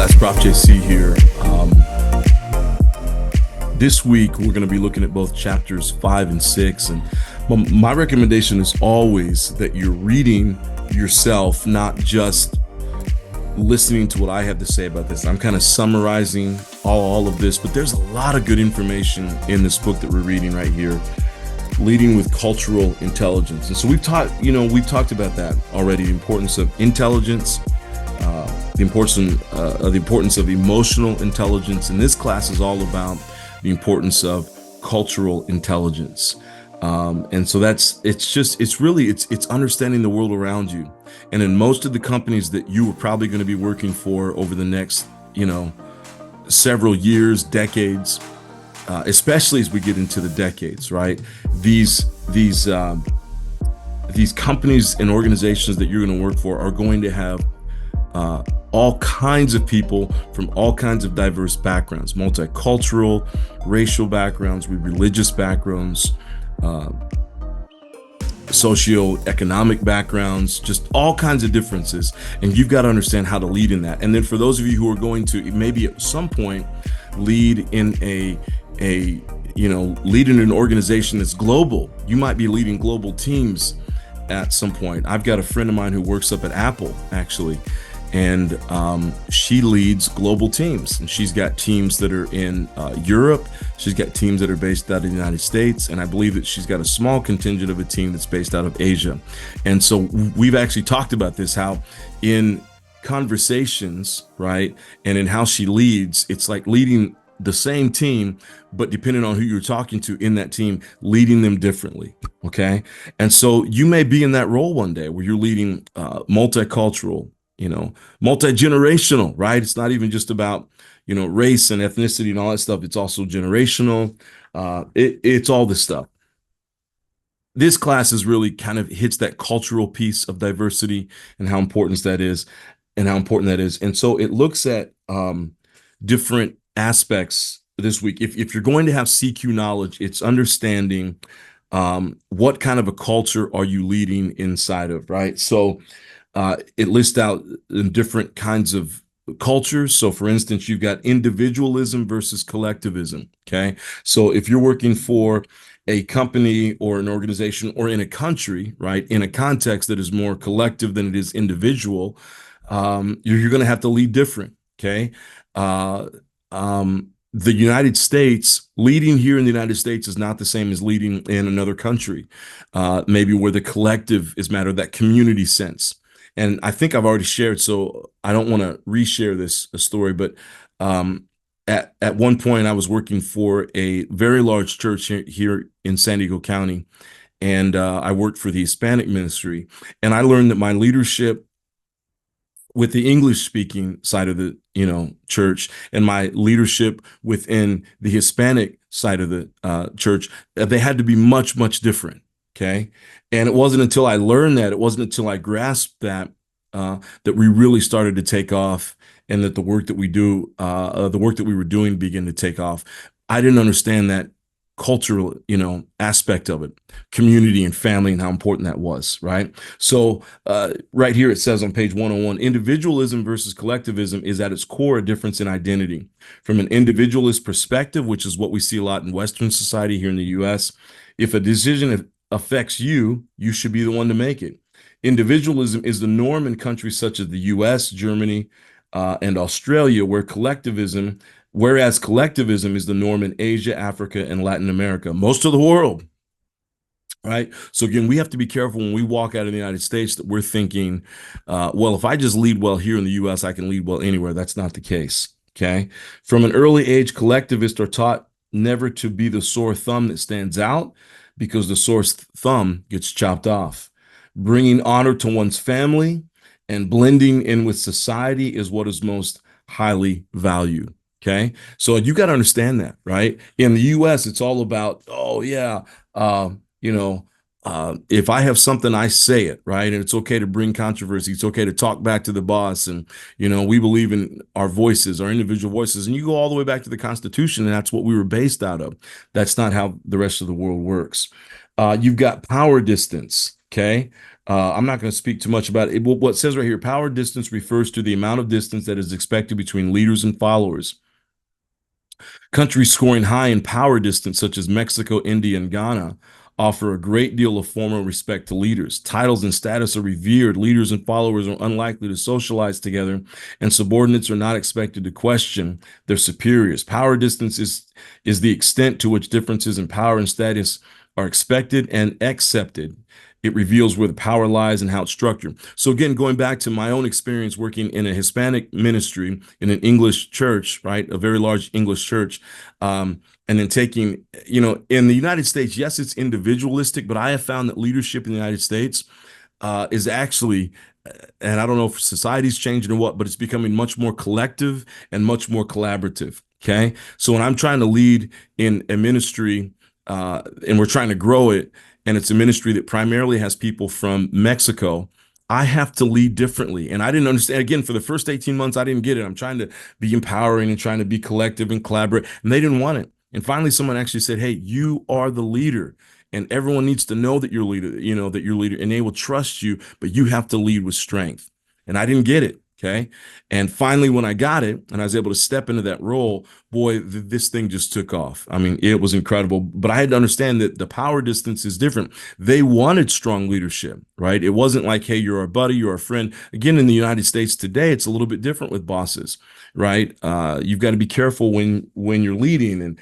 guys, Prof JC here. This week we're going to be looking at both chapters 5 and 6, and my recommendation is always that you're reading yourself, not just listening to what I have to say about this. I'm kind of summarizing all of this, but there's a lot of good information in this book that we're reading right here, Leading with Cultural Intelligence. And so we've talked about that already, the importance of intelligence, the importance of emotional intelligence. And this class is all about the importance of cultural intelligence. And so it's understanding the world around you. And in most of the companies that you are probably going to be working for over the next, several years, decades, especially as we get into the decades, right? These companies and organizations that you're going to work for are going to have all kinds of people from all kinds of diverse backgrounds, multicultural, racial backgrounds, with religious backgrounds, socioeconomic backgrounds, just all kinds of differences. And you've got to understand how to lead in that. And then for those of you who are going to maybe at some point lead in lead in an organization that's global, you might be leading global teams at some point. I've got a friend of mine who works up at Apple, actually, and she leads global teams, and she's got teams that are in Europe. She's got teams that are based out of the United States, and I believe that she's got a small contingent of a team that's based out of Asia. And so we've actually talked about this, how in conversations, right, and in how she leads, it's like leading the same team, but depending on who you're talking to in that team, leading them differently. Okay. And so you may be in that role one day where you're leading multicultural, multi-generational, right? It's not even just about, race and ethnicity and all that stuff. It's also generational. It's all this stuff. This class is really kind of hits that cultural piece of diversity and how important that is. And so it looks at different aspects this week. If you're going to have CQ knowledge, it's understanding what kind of a culture are you leading inside of, right? So it lists out different kinds of cultures. So for instance, you've got individualism versus collectivism. Okay. So if you're working for a company or an organization or in a country, right, in a context that is more collective than it is individual, you're going to have to lead different. Okay. The United States, leading here in the United States is not the same as leading in another country, maybe where the collective is matter, that community sense. And I think I've already shared, so I don't want to reshare this story, but at one point I was working for a very large church here in San Diego County, and I worked for the Hispanic ministry, and I learned that my leadership with the English-speaking side of the church and my leadership within the Hispanic side of the church, they had to be much, much different. Okay. And it wasn't until I learned that, it wasn't until I grasped that, that we really started to take off, and that the work that we do, the work that we were doing began to take off. I didn't understand that cultural, aspect of it, community and family, and how important that was, right? So right here it says on page 101, individualism versus collectivism is at its core a difference in identity. From an individualist perspective, which is what we see a lot in Western society here in the US, if a decision affects you, you should be the one to make it. Individualism is the norm in countries such as the US, Germany, and Australia, whereas collectivism is the norm in Asia, Africa, and Latin America, most of the world, right? So again, we have to be careful when we walk out of the United States that we're thinking, well, if I just lead well here in the US, I can lead well anywhere. That's not the case, okay? From an early age, collectivists are taught never to be the sore thumb that stands out, because the sore thumb gets chopped off. Bringing honor to one's family and blending in with society is what is most highly valued. Okay. So you got to understand that, right? In the US, it's all about, oh yeah, if I have something, I say it, right? And it's okay to bring controversy. It's okay to talk back to the boss. And, we believe in our voices, our individual voices. And you go all the way back to the Constitution, and that's what we were based out of. That's not how the rest of the world works. You've got power distance, okay? I'm not going to speak too much about it. What it says right here, power distance refers to the amount of distance that is expected between leaders and followers. Countries scoring high in power distance, such as Mexico, India, and Ghana, offer a great deal of formal respect to leaders. Titles and status are revered. Leaders and followers are unlikely to socialize together, and subordinates are not expected to question their superiors. Power distance is the extent to which differences in power and status are expected and accepted. It reveals where the power lies and how it's structured. So again, going back to my own experience working in a Hispanic ministry in an English church, right, a very large English church, and then taking, in the United States, yes, it's individualistic, but I have found that leadership in the United States is actually, and I don't know if society's changing or what, but it's becoming much more collective and much more collaborative. Okay. So when I'm trying to lead in a ministry, and we're trying to grow it, and it's a ministry that primarily has people from Mexico, I have to lead differently. And I didn't understand. Again, for the first 18 months, I didn't get it. I'm trying to be empowering and trying to be collective and collaborate, and they didn't want it. And finally, someone actually said, "Hey, you are the leader, and everyone needs to know that you're leader, that you're leader, and they will trust you, but you have to lead with strength." And I didn't get it. Okay. And finally, when I got it and I was able to step into that role, boy, this thing just took off. I mean, it was incredible. But I had to understand that the power distance is different. They wanted strong leadership, right? It wasn't like, hey, you're our buddy, you're our friend. Again, in the United States today, it's a little bit different with bosses, right? You've got to be careful when you're leading, and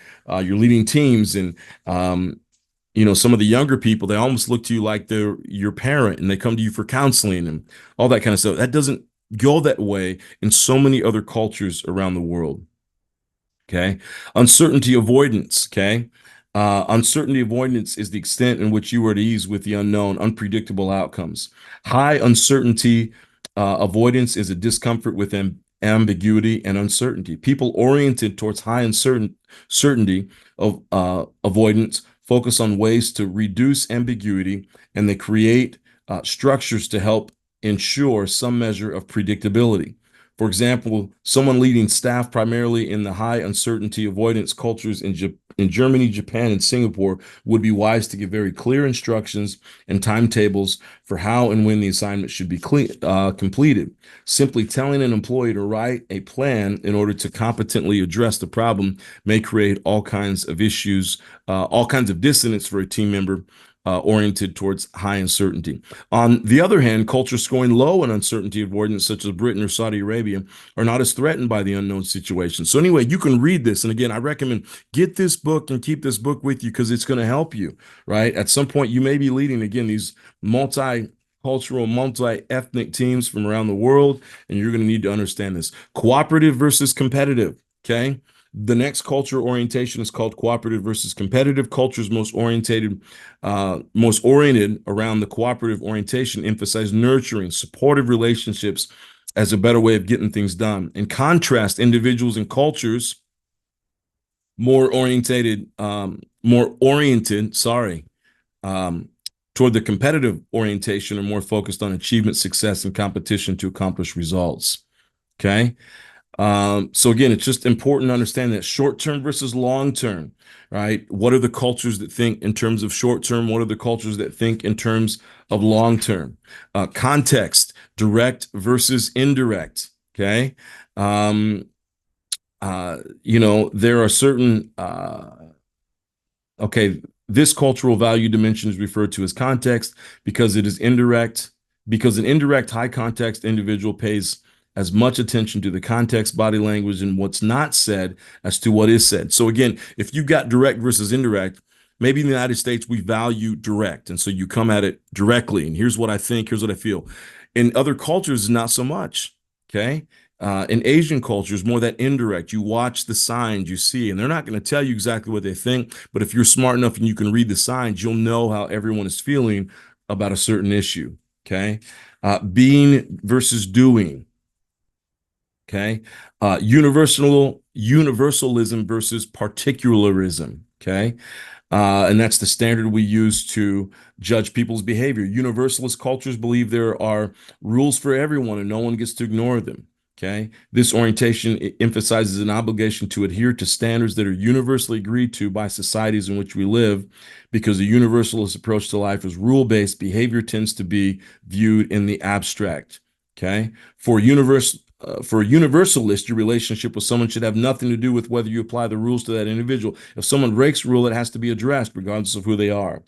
you're leading teams, and some of the younger people, they almost look to you like they're your parent, and they come to you for counseling and all that kind of stuff. That doesn't go that way in so many other cultures around the world. Okay. Uncertainty avoidance. Okay. Uncertainty avoidance is the extent in which you are at ease with the unknown, unpredictable outcomes. High uncertainty avoidance is a discomfort with ambiguity and uncertainty. People oriented towards high uncertainty of avoidance focus on ways to reduce ambiguity, and they create structures to help ensure some measure of predictability. For example, someone leading staff primarily in the high uncertainty avoidance cultures in Germany, Japan, and Singapore would be wise to give very clear instructions and timetables for how and when the assignment should be completed. Simply telling an employee to write a plan in order to competently address the problem may create all kinds of issues, all kinds of dissonance for a team member oriented towards high uncertainty. On the other hand, cultures scoring low in uncertainty avoidance, such as Britain or Saudi Arabia, are not as threatened by the unknown situation. So anyway, you can read this. And again, I recommend get this book and keep this book with you, because it's going to help you, right? At some point, you may be leading, again, these multi-cultural, multi-ethnic teams from around the world, and you're going to need to understand this. Cooperative versus competitive, okay? The next culture orientation is called cooperative versus competitive. Cultures most oriented around the cooperative orientation emphasize nurturing, supportive relationships as a better way of getting things done. In contrast, individuals and cultures more oriented, toward the competitive orientation are more focused on achievement, success, and competition to accomplish results. Okay. So again, it's just important to understand that short-term versus long-term, right? What are the cultures that think in terms of short-term? What are the cultures that think in terms of long-term? Context, direct versus indirect, okay? There are certain, this cultural value dimension is referred to as context because it is indirect, because an indirect high context individual pays as much attention to the context, body language, and what's not said as to what is said. So again, if you got direct versus indirect, maybe in the United States, we value direct. And so you come at it directly. And here's what I think, here's what I feel. In other cultures, not so much. Okay. In Asian cultures, more that indirect. You watch the signs you see, and they're not going to tell you exactly what they think. But if you're smart enough and you can read the signs, you'll know how everyone is feeling about a certain issue. Okay. Being versus doing. Okay. Universalism versus particularism. Okay. And that's the standard we use to judge people's behavior. Universalist cultures believe there are rules for everyone and no one gets to ignore them. Okay. This orientation emphasizes an obligation to adhere to standards that are universally agreed to by societies in which we live, because a universalist approach to life is rule-based. Behavior tends to be viewed in the abstract. Okay. For a universalist, your relationship with someone should have nothing to do with whether you apply the rules to that individual. If someone breaks a rule, it has to be addressed regardless of who they are.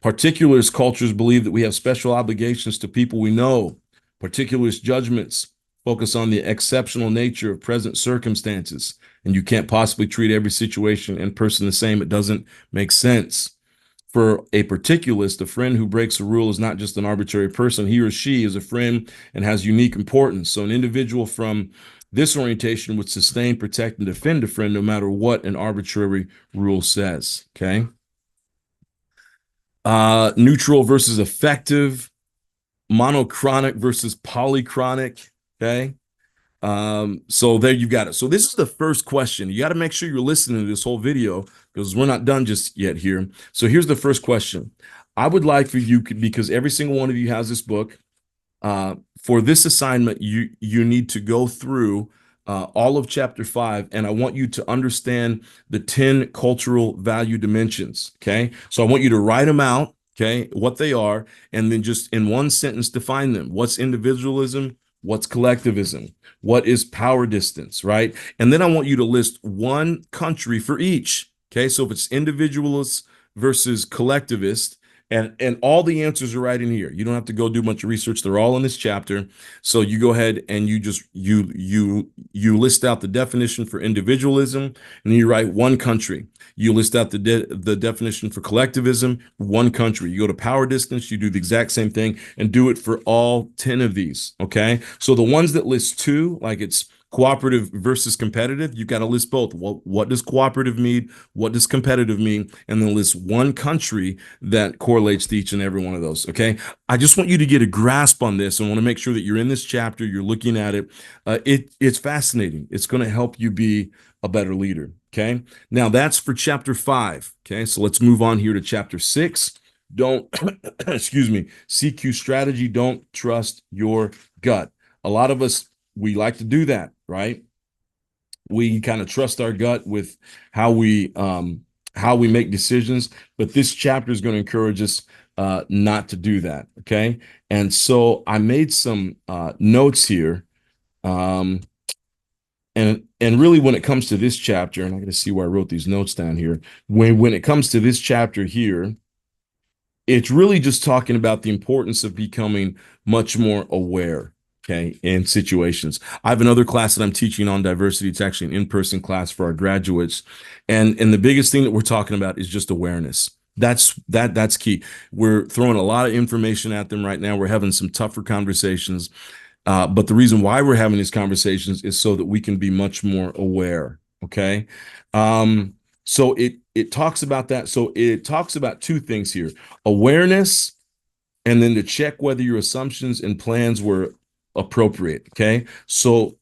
Particularist cultures believe that we have special obligations to people we know. Particularist judgments focus on the exceptional nature of present circumstances, and you can't possibly treat every situation and person the same. It doesn't make sense. For a particularist, a friend who breaks a rule is not just an arbitrary person. He or she is a friend and has unique importance. So an individual from this orientation would sustain, protect, and defend a friend no matter what an arbitrary rule says. Okay. Neutral versus effective, monochronic versus polychronic. Okay. So there you got it. So this is the first question. You got to make sure you're listening to this whole video because we're not done just yet here. So here's the first question. I would like for you, because every single one of you has this book, for this assignment, you need to go through all of chapter 5, and I want you to understand the 10 cultural value dimensions. Okay. So I want you to write them out, okay, what they are, and then just in one sentence define them. What's individualism? What's collectivism? What is power distance, right? And then I want you to list one country for each. Okay. So if it's individualist versus collectivist, and all the answers are right in here. You don't have to go do much research. They're all in this chapter. So you go ahead and you just you list out the definition for individualism, and then you write one country. You list out the definition for collectivism, one country. You go to power distance, you do the exact same thing and do it for all 10 of these. Okay. So the ones that list two, like it's cooperative versus competitive, you got to list both. What does cooperative mean? What does competitive mean? And then list one country that correlates to each and every one of those. Okay. I just want you to get a grasp on this. I want to make sure that you're in this chapter, you're looking at it. It's fascinating. It's going to help you be a better leader. Okay. Now that's for chapter 5. Okay. So let's move on here to chapter 6. Don't, excuse me, CQ strategy. Don't trust your gut. A lot of us, we like to do that, right? We kind of trust our gut with how we make decisions, but this chapter is going to encourage us not to do that. Okay. And so I made some notes here. And really when it comes to this chapter, and I got to see where I wrote these notes down here. When it comes to this chapter here, it's really just talking about the importance of becoming much more aware. Okay, in situations. I have another class that I'm teaching on diversity. It's actually an in-person class for our graduates. And the biggest thing that we're talking about is just awareness. That's key. We're throwing a lot of information at them right now. We're having some tougher conversations. But the reason why we're having these conversations is so that we can be much more aware. Okay. So it talks about that. So it talks about two things here: awareness, and then to check whether your assumptions and plans were appropriate. Okay. So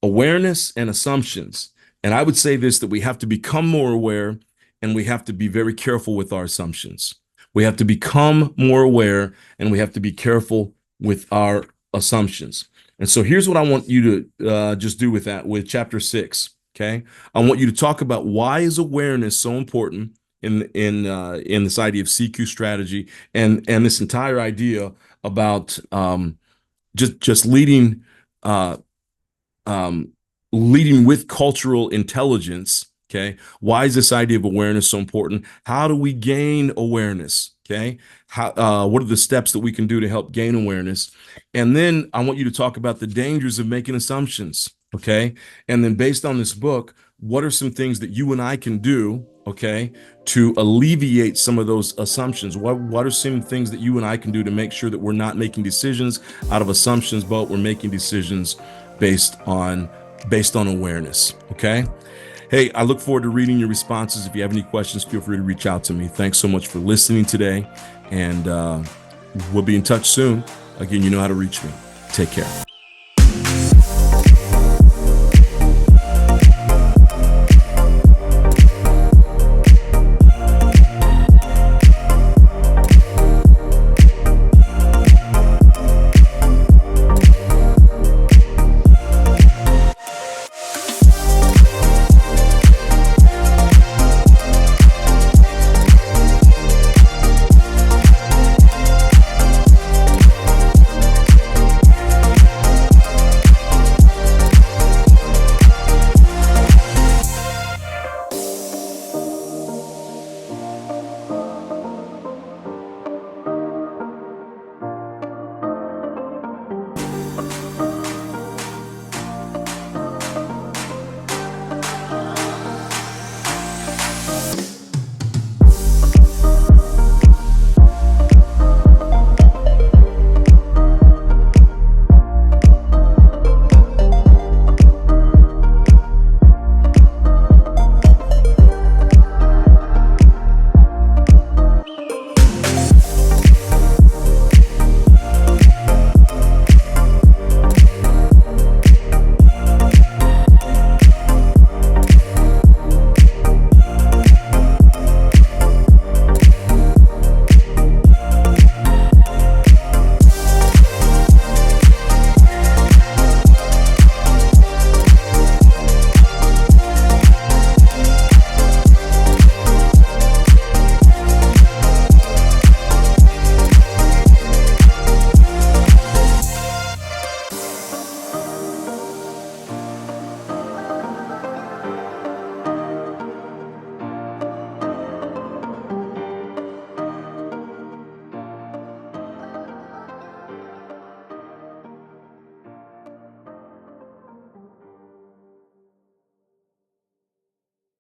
awareness and assumptions. And I would say this, that we have to become more aware, and we have to be very careful with our assumptions. We have to become more aware, and we have to be careful with our assumptions. And so here's what I want you to just do with that, with chapter 6. Okay. I want you to talk about why is awareness so important in this idea of CQ strategy, and this entire idea about just leading leading with cultural intelligence. Okay. Why is this idea of awareness so important? How do we gain awareness? Okay. What are the steps that we can do to help gain awareness? And then I want you to talk about the dangers of making assumptions. Okay. And then based on this book, what are some things that you and I can do, okay, to alleviate some of those assumptions? What are some things that you and I can do to make sure that we're not making decisions out of assumptions, but we're making decisions based on awareness? Okay. Hey, I look forward to reading your responses. If you have any questions, feel free to reach out to me. Thanks so much for listening today, and we'll be in touch soon. Again, you know how to reach me. Take care.